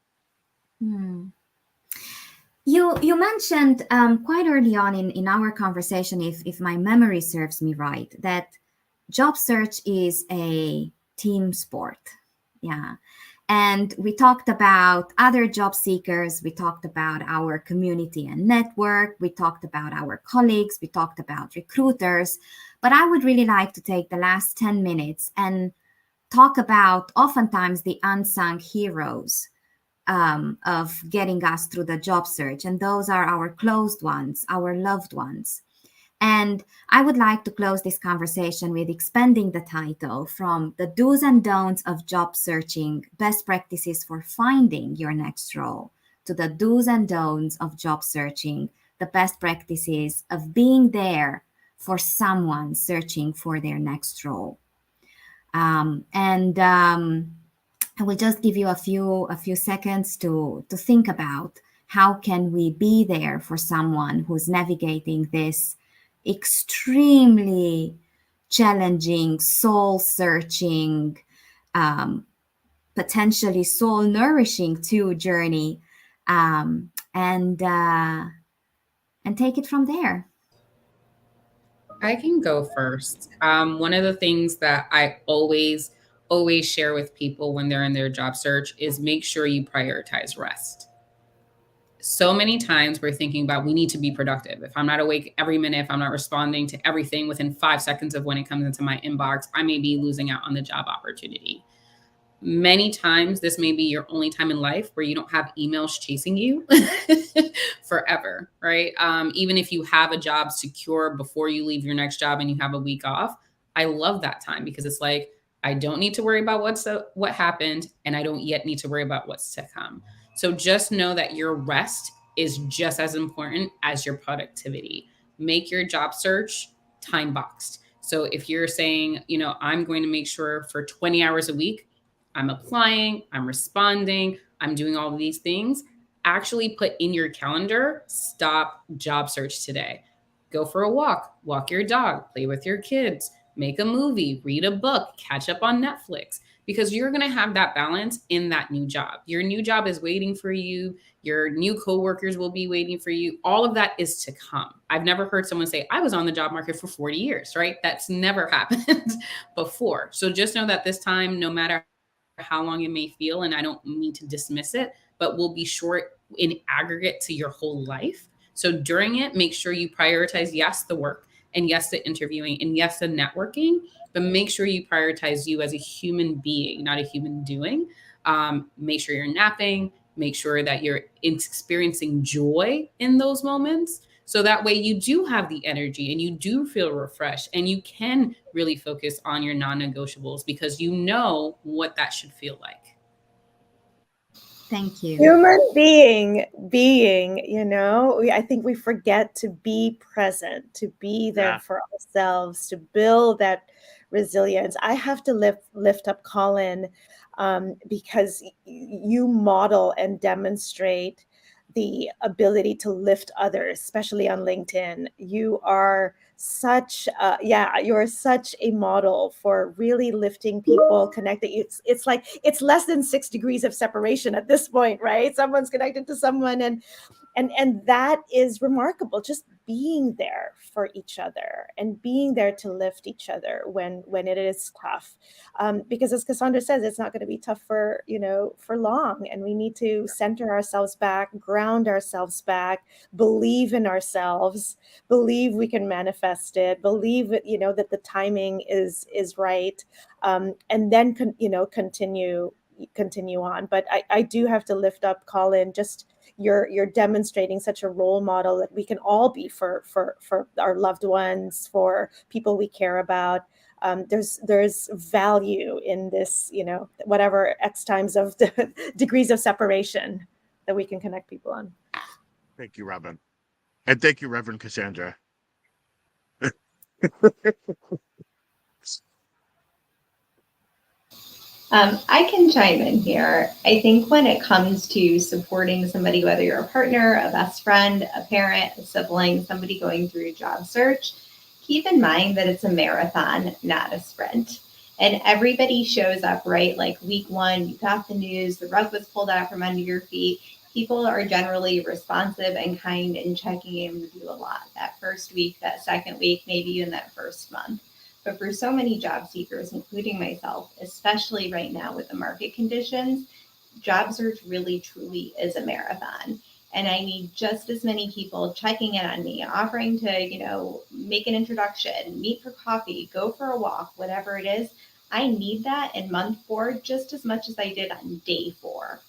You mentioned quite early on in our conversation, if my memory serves me right, that job search is a team sport. Yeah. And we talked about other job seekers. We talked about our community and network. We talked about our colleagues. We talked about recruiters. But I would really like to take the last 10 minutes and talk about oftentimes the unsung heroes of getting us through the job search. And those are our closed ones, our loved ones. And I would like to close this conversation with expanding the title from the do's and don'ts of job searching, best practices for finding your next role, to the do's and don'ts of job searching, the best practices of being there for someone searching for their next role. I will just give you a few seconds to think about how can we be there for someone who's navigating this extremely challenging, soul-searching, potentially soul-nourishing too journey, and take it from there. I can go first. One of the things that I always share with people when they're in their job search is make sure you prioritize rest. So many times we're thinking about, we need to be productive. If I'm not awake every minute, if I'm not responding to everything within 5 seconds of when it comes into my inbox, I may be losing out on the job opportunity. Many times this may be your only time in life where you don't have emails chasing you forever, right? Even if you have a job secure before you leave your next job and you have a week off, I love that time, because it's like, I don't need to worry about what happened, and I don't yet need to worry about what's to come. So just know that your rest is just as important as your productivity. Make your job search time boxed. So if you're saying, I'm going to make sure for 20 hours a week, I'm applying, I'm responding, I'm doing all of these things, actually put in your calendar, stop job search today. Go for a walk your dog, play with your kids, make a movie, read a book, catch up on Netflix, because you're going to have that balance in that new job. Your new job is waiting for you. Your new coworkers will be waiting for you. All of that is to come. I've never heard someone say, I was on the job market for 40 years, right? That's never happened before. So just know that this time, no matter how long it may feel, and I don't mean to dismiss it, but will be short in aggregate to your whole life. So during it, make sure you prioritize, yes, the work, and yes, the interviewing, and yes, the networking, but make sure you prioritize you as a human being, not a human doing. Make sure you're napping, make sure that you're experiencing joy in those moments. So that way you do have the energy and you do feel refreshed and you can really focus on your non-negotiables because you know what that should feel like. Thank you. Human being, I think we forget to be present, to be there Yeah. for ourselves, to build that resilience. I have to lift up Colin because you model and demonstrate the ability to lift others, especially on LinkedIn. You are you're such a model for really lifting people, connecting. It's like it's less than 6 degrees of separation at this point, right? Someone's connected to someone, and that is remarkable. Just being there for each other and being there to lift each other when it is tough, because as Cassandra says, it's not going to be tough for long, and we need to center ourselves back, ground ourselves back, believe in ourselves, believe we can manifest it, believe that the timing is right, and then continue on. But I do have to lift up Colin. Just you're demonstrating such a role model that we can all be for our loved ones, for people we care about. There's value in this, whatever X times of the degrees of separation that we can connect people on. Thank you, Robin. And thank you, Reverend Cassandra. I can chime in here. I think when it comes to supporting somebody, whether you're a partner, a best friend, a parent, a sibling, somebody going through a job search, keep in mind that it's a marathon, not a sprint. And everybody shows up, right? Like week one, you got the news, the rug was pulled out from under your feet. People are generally responsive and kind and checking in with you a lot that first week, that second week, maybe even that first month. But for so many job seekers, including myself, especially right now with the market conditions, job search really truly is a marathon. And I need just as many people checking in on me, offering to, make an introduction, meet for coffee, go for a walk, whatever it is. I need that in month 4 just as much as I did on day 4.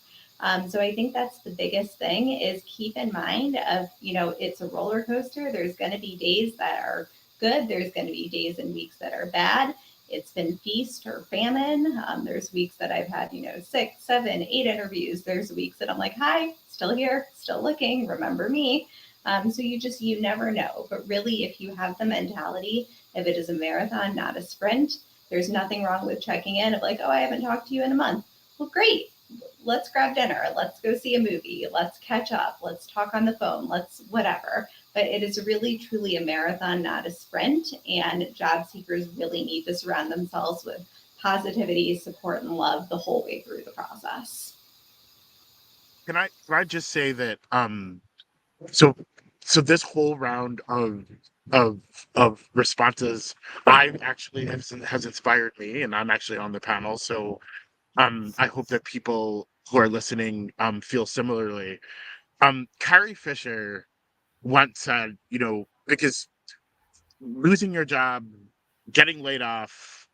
So I think that's the biggest thing is keep in mind of, it's a roller coaster. There's going to be days that are good. There's going to be days and weeks that are bad. It's been feast or famine. There's weeks that I've had, 6, 7, 8 interviews. There's weeks that I'm like, hi, still here, still looking, remember me. So you never know. But really, if you have the mentality, if it is a marathon, not a sprint, there's nothing wrong with checking in of like, oh, I haven't talked to you in a month. Well, great. Let's grab dinner. Let's go see a movie. Let's catch up. Let's talk on the phone. Let's whatever. But it is really, truly a marathon, not a sprint. And job seekers really need to surround themselves with positivity, support, and love the whole way through the process. Can I just say that so this whole round of responses I actually has inspired me, and I'm actually on the panel, so I hope that people who are listening feel similarly. Carrie Fisher once said, because losing your job, getting laid off,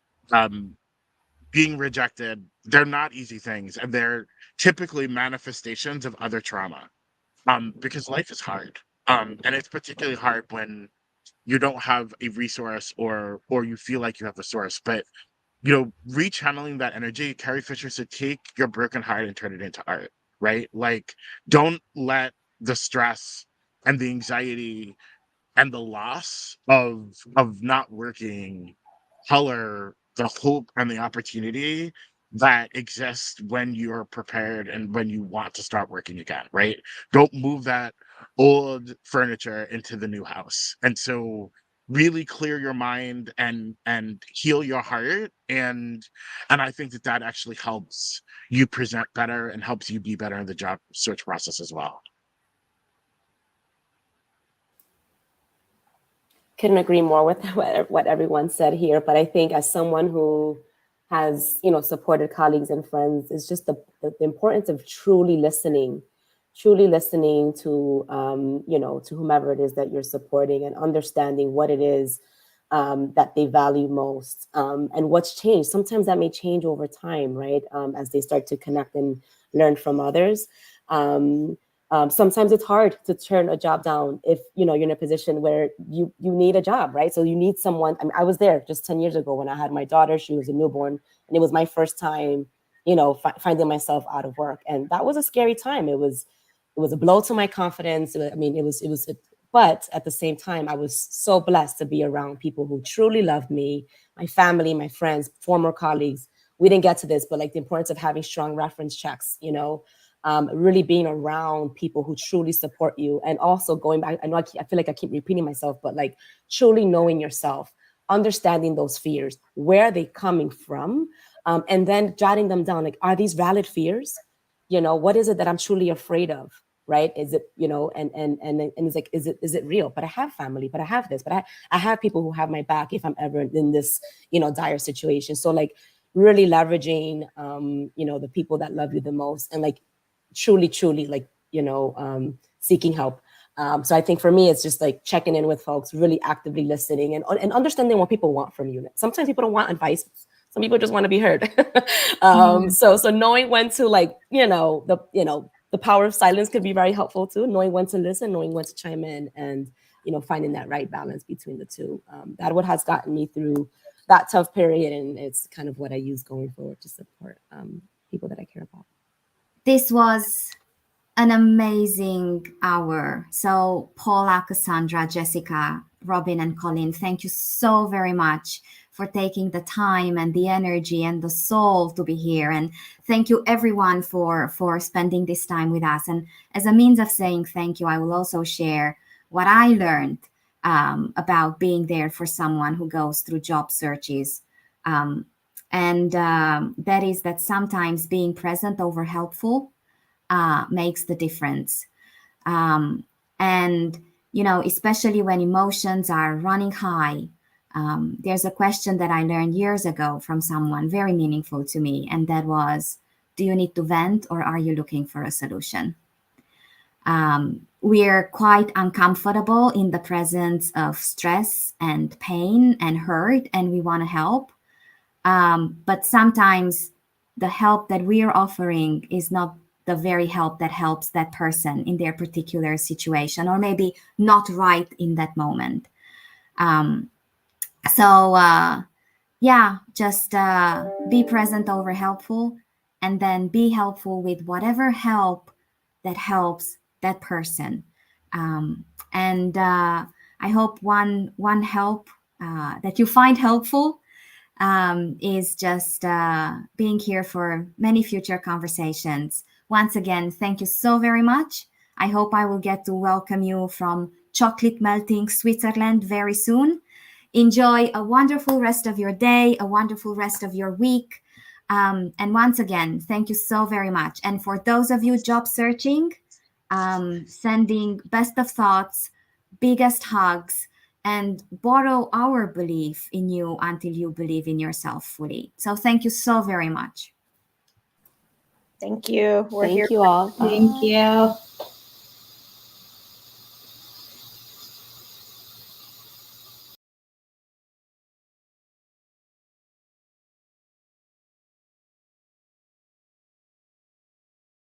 being rejected, they're not easy things, and they're typically manifestations of other trauma. Because life is hard. And it's particularly hard when you don't have a resource or you feel like you have a source. But rechanneling that energy. Carrie Fisher said, take your broken heart and turn it into art, right? Like, don't let the stress and the anxiety and the loss of not working color the hope and the opportunity that exists when you're prepared and when you want to start working again, right? Don't move that old furniture into the new house. And so really clear your mind and heal your heart, and I think that actually helps you present better and helps you be better in the job search process as well. Couldn't agree more with what everyone said here, but I think as someone who has supported colleagues and friends, is just the importance of truly listening to to whomever it is that you're supporting, and understanding what it is that they value most, and what's changed. Sometimes that may change over time, right? As they start to connect and learn from others. Sometimes it's hard to turn a job down if you're in a position where you need a job, right? So you need someone. I mean, I was there just 10 years ago when I had my daughter. She was a newborn, and it was my first time, finding myself out of work, and that was a scary time. It was a blow to my confidence. But at the same time, I was so blessed to be around people who truly loved me, my family, my friends, former colleagues. We didn't get to this, but like the importance of having strong reference checks, really being around people who truly support you. And also going back, I feel like I keep repeating myself, but like truly knowing yourself, understanding those fears, where are they coming from? And then jotting them down. Like, are these valid fears? What is it that I'm truly afraid of? Right? Is it, and it's like, is it real? But I have family, but I have this, but I have people who have my back if I'm ever in this, dire situation. So like really leveraging, the people that love you the most, and like truly like, seeking help. So I think for me, it's just like checking in with folks, really actively listening and understanding what people want from you. Sometimes people don't want advice. Some people just want to be heard. So knowing when to, like, the power of silence could be very helpful too. Knowing when to listen, knowing when to chime in, and finding that right balance between the two. That what has gotten me through that tough period, and it's kind of what I use going forward to support people that I care about. This was an amazing hour. So Paula, Cassandra, Jessica, Robin, and Colin, thank you so very much for taking the time and the energy and the soul to be here. And thank you everyone for spending this time with us. And as a means of saying thank you, I will also share what I learned about being there for someone who goes through job searches. And that is that sometimes being present over helpful makes the difference. And, especially when emotions are running high, there's a question that I learned years ago from someone very meaningful to me. And that was, do you need to vent, or are you looking for a solution? We're quite uncomfortable in the presence of stress and pain and hurt, and we want to help. But sometimes the help that we're offering is not the very help that helps that person in their particular situation, or maybe not right in that moment. Just be present over helpful, and then be helpful with whatever help that helps that person. I hope one help that you find helpful is just being here for many future conversations. Once again, thank you so very much. I hope I will get to welcome you from chocolate melting Switzerland very soon. Enjoy a wonderful rest of your day, a wonderful rest of your week. And once again, thank you so very much. And for those of you job searching, sending best of thoughts, biggest hugs, and borrow our belief in you until you believe in yourself fully. So thank you so very much. Thank you. Thank you all. Thank you.